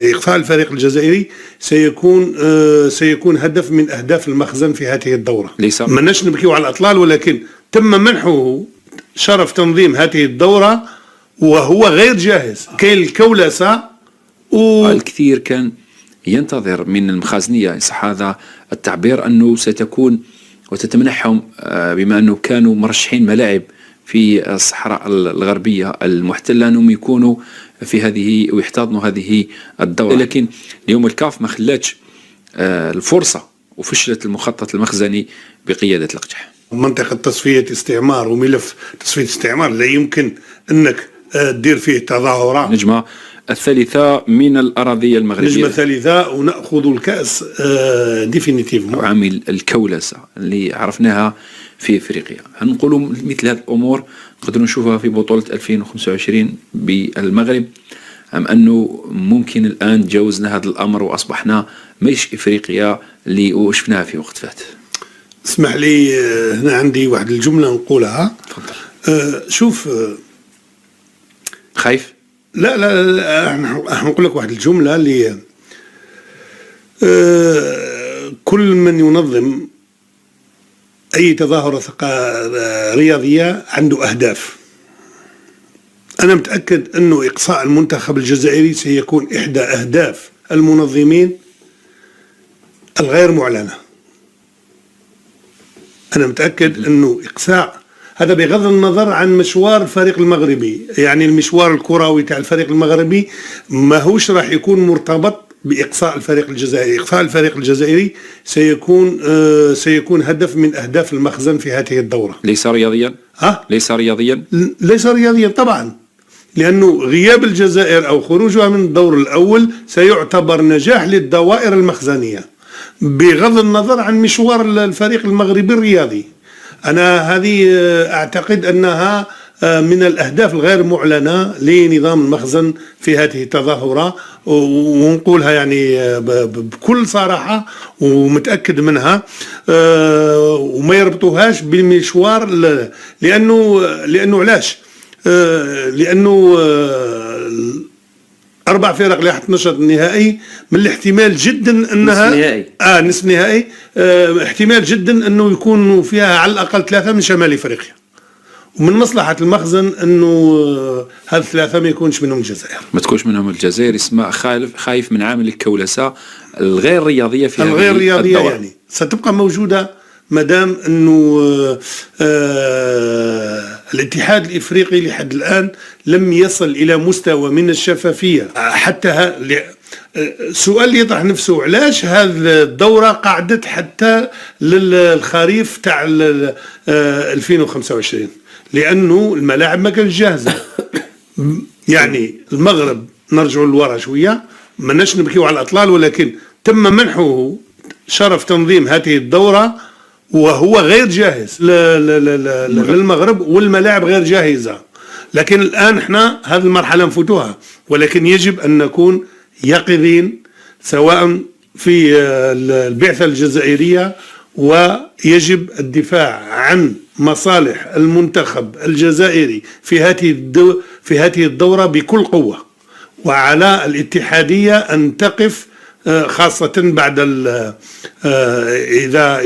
إقصاء الفريق الجزائري سيكون هدف من أهداف المخزن في هذه الدورة. ماناش نبكيو على الأطلال، ولكن تم منحه شرف تنظيم هذه الدورة وهو غير جاهز. كاين الكولسة الكثير كان ينتظر من المخازنية، إن صح هذا التعبير، أنه ستكون وتتمنحهم بما أنه كانوا مرشحين ملاعب في الصحراء الغربية المحتلة أنهم يكونوا في هذه ويحتضنوا هذه الدورة، لكن اليوم الكاف ما خلاتش الفرصة وفشلت المخطط المخزني بقيادة القجح. منطقة تصفية استعمار وملف تصفية استعمار لا يمكن أنك تدير فيه تظاهرات. نجمة الثالثة من الأراضي المغربية، نجمة ثالثة ونأخذ الكأس ديفينيتيف. عامل الكولسة اللي عرفناها في إفريقيا. هنقولوا مثل هذه الأمور نقدروا نشوفها في بطولة 2025 بالمغرب، أم أنه ممكن الآن تجاوزنا هذا الأمر وأصبحنا مش إفريقيا اللي وشفناها في وقت فات؟ اسمح لي، هنا عندي واحد الجملة نقولها. شوف، خايف؟ لا نقول لك واحد الجملة اللي كل من ينظم أي تظاهرة رياضية عنده أهداف. أنا متأكد أنه إقصاء المنتخب الجزائري سيكون إحدى أهداف المنظمين الغير معلنة. أنا متأكد أنه إقصاء هذا بغض النظر عن مشوار الفريق المغربي، يعني المشوار الكروي تاع الفريق المغربي ما هوش راح يكون مرتبط بإقصاء الفريق الجزائري. إقصاء الفريق الجزائري سيكون هدف من أهداف المخزن في هذه الدورة. ليس رياضيا؟ ليس رياضيا؟ ليس رياضيا طبعا، لأنه غياب الجزائر أو خروجها من الدور الأول سيعتبر نجاح للدوائر المخزنية بغض النظر عن مشوار الفريق المغربي الرياضي. أنا هذه أعتقد أنها من الأهداف الغير معلنة لنظام المخزن في هذه التظاهرة، ونقولها يعني بكل صراحة ومتأكد منها، وما يربطوهاش بالمشوار. لأنه علاش؟ لأنه 4 فرق اللي حتنشط النهائي من الاحتمال جدا أنها نصف نهائي، احتمال جدا أنه يكونوا فيها على الأقل 3 من شمال إفريقيا، ومن مصلحة المخزن أنه هذ 3 ما يكونش منهم الجزائر. ما تكونش منهم الجزائر. اسمع، خايف من عامل الكولسة الغير رياضية في الغير رياضية، يعني ستبقى موجودة مادام أنه الاتحاد الإفريقي لحد الآن لم يصل إلى مستوى من الشفافية. حتى السؤال اللي يطرح نفسه، علاش هذه الدورة قعدت حتى للخريف تاع 2025؟ لأنه الملاعب ما كانت جاهزة. يعني المغرب نرجع لورا شوية، ماناش نبكيو على الأطلال، ولكن تم منحه شرف تنظيم هذه الدورة وهو غير جاهز للمغرب، والملاعب غير جاهزة. لكن الآن احنا هذه المرحلة نفوتوها، ولكن يجب أن نكون يقظين سواء في البعثة الجزائرية، ويجب الدفاع عن مصالح المنتخب الجزائري في هذه الدورة بكل قوة، وعلى الاتحادية أن تقف خاصة بعد إذا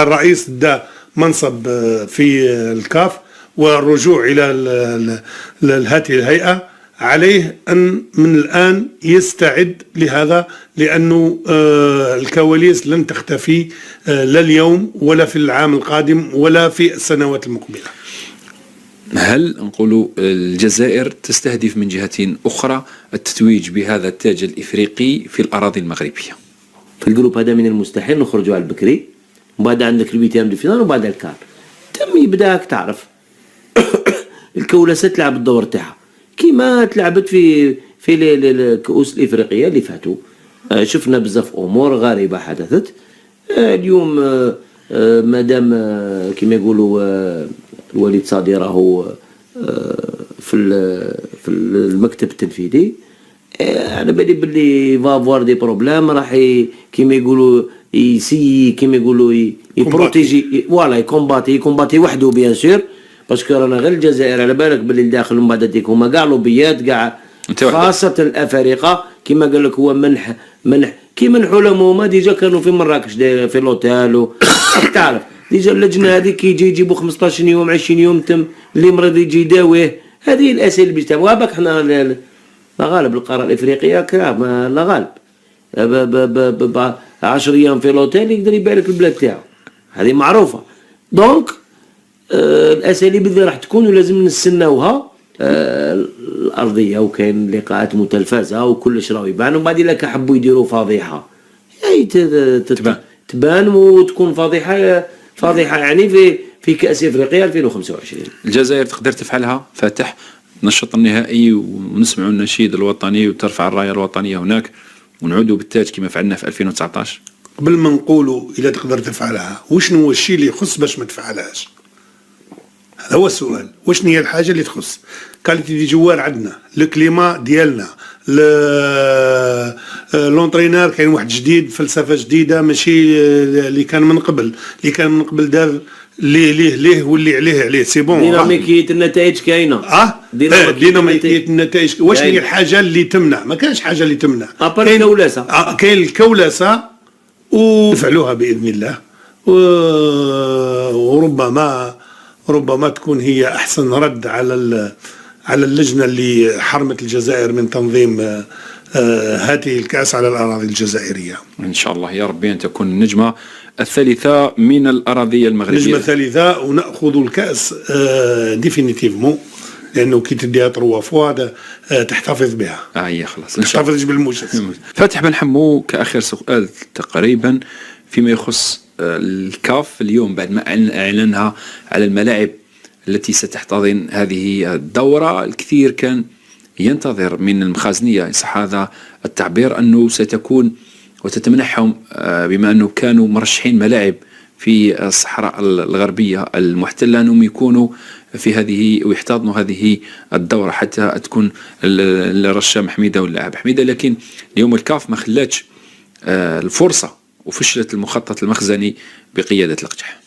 الرئيس دا منصب في الكاف والرجوع إلى هذه الهيئة، عليه أن من الآن يستعد لهذا، لأنه الكواليس لن تختفي لا اليوم ولا في العام القادم ولا في السنوات المقبلة. هل نقول الجزائر تستهدف من جهة أخرى التتويج بهذا التاج الإفريقي في الأراضي المغربية؟ في الجروب هذا من المستحيل نخرجوا على البكري، وبعد عندك الويتيام دي فينال، وبعد الكار تم يبداك تعرف الكولسة تلعب الدور تاعها كيما تلعبت في الكؤوس الإفريقية اللي فاتوا. شفنا بزاف أمور غريبة حدثت. اليوم مادام كيما يقولوا الوليد صادي راهو في المكتب التنفيذي، على بالي باللي فافوار دي بروبلام، راح كيما يقولوا كيما يقولوا يبروتيجي فوالا يكومباتي وحده بيان سور، باسكو رانا غير الجزائر على بالك باللي داخل من بعد هما كاع لوبيات كاع خاصة الأفارقة كما قال لك هو منح كي منحوا لهم هما ديجا كانوا في مراكش في لوتيل تعرف ديجا اللجنة هذه كي يجيبوا 15 يوم 20 يوم تم اللي مريض يجي يداويه. هذه الأسئلة اللي تابعوها باك حنا لا غالب القارة الإفريقية كراه لا غالب 10 أيام في لوتيل يقدر يبارك البلاد تاعو. هذه معروفة. دونك الأساليب اللي راح تكون ولازم نستناوها الأرضية وكاين لقاءات متلفزة وكلش راهو يبان ومن بعد إلا حبوا يديروا فضيحة يعني تبان وتكون فضيحة يعني في كأس إفريقيا 2025. الجزائر تقدر تفعلها فاتح نشط النهائي ونسمعوا النشيد الوطني وترفع الراية الوطنية هناك ونعودوا بالتاج كما فعلنا في 2019. قبل ما نقولوا إذا تقدر تفعلها وشنو هو الشيء اللي يخص باش ما تفعلهاش؟ هذا هو السؤال. وشنو هي الحاجة اللي تخص؟ كاليتي دي جوار عندنا، الكليما ديالنا، لونترينور كاين واحد جديد، فلسفة جديدة ماشي اللي كان من قبل، اللي كان من قبل دار ليه واللي عليه سي بون. ديناميكية النتائج كاينة. ديناميكية النتائج. واش هي الحاجة اللي تمنع؟ ما كانش حاجة اللي تمنع. كاين الكولاسة. كاين الكولاسة وفعلوها بإذن الله وربما تكون هي أحسن رد على اللجنة اللي حرمت الجزائر من تنظيم هذه الكأس على الأراضي الجزائرية. إن شاء الله يا ربي أن تكون النجمة الثالثة من الأراضي المغربية. النجمة الثالثة ونأخذ الكأس ديفينيتيفمون لأنه كي تديها 3 فوا تحتفظ بها. هي خلاص. تحتفظ بالموجز. فاتح بن حمو كآخر سؤال تقريبا فيما يخص الكاف اليوم بعد ما أعلنها على الملاعب التي ستحتضن هذه الدورة. الكثير كان ينتظر من المخازنية صح هذا التعبير أنه ستكون وتتمنحهم بما أنه كانوا مرشحين ملاعب في الصحراء الغربية المحتلة أنهم يكونوا في هذه ويحتضنوا هذه الدورة حتى تكون الرشام حميدة واللاعب حميدة. لكن اليوم الكاف ما خلاتش الفرصة وفشلت المخطط المخزني بقيادة القجح.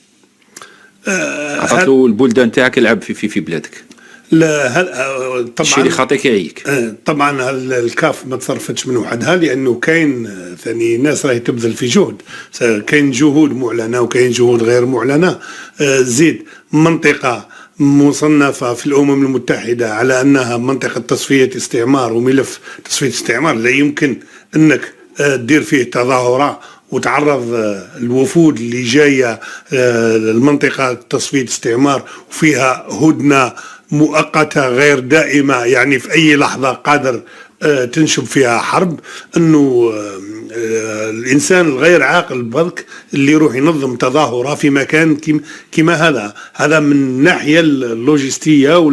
عطاتو البلدان تاعك العب في بلادك. لا طبعا الشيء اللي خاطيك يعيك. طبعا الكاف ما تصرفتش من وحدها لانه كاين ثاني ناس راهي تبذل في جهد. كاين جهود معلنه وكاين جهود غير معلنه. زيد منطقه مصنفه في الامم المتحده على انها منطقه تصفيه استعمار وملف تصفيه استعمار لا يمكن انك تدير فيه تظاهرات وتعرض الوفود اللي جايه المنطقه تصفيه استعمار وفيها هدنه مؤقتة غير دائمة يعني في أي لحظة قادر تنشب فيها حرب. أنه الإنسان الغير عاقل برك اللي يروح ينظم تظاهرة في مكان كما هذا من الناحية اللوجستية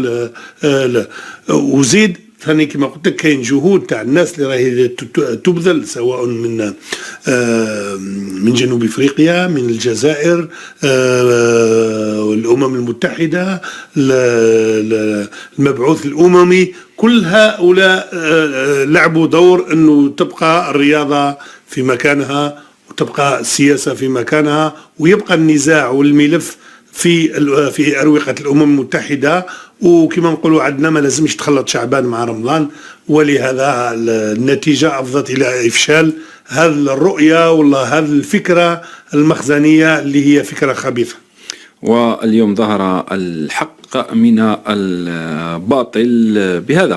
وزيد ثاني كما قلت لك كاين جهود تاع الناس اللي راهي تبذل سواء من جنوب افريقيا من الجزائر والامم المتحده المبعوث الاممي كل هؤلاء لعبوا دور انه تبقى الرياضه في مكانها وتبقى السياسه في مكانها ويبقى النزاع والملف في أروقة الأمم المتحدة. وكما نقولوا عندنا ما لازمش تخلط شعبان مع رمضان ولهذا النتيجة أفضت إلى إفشال هذه الرؤية ولا هذه الفكرة المخزنية اللي هي فكرة خبيثة. واليوم ظهر الحق من الباطل بهذا.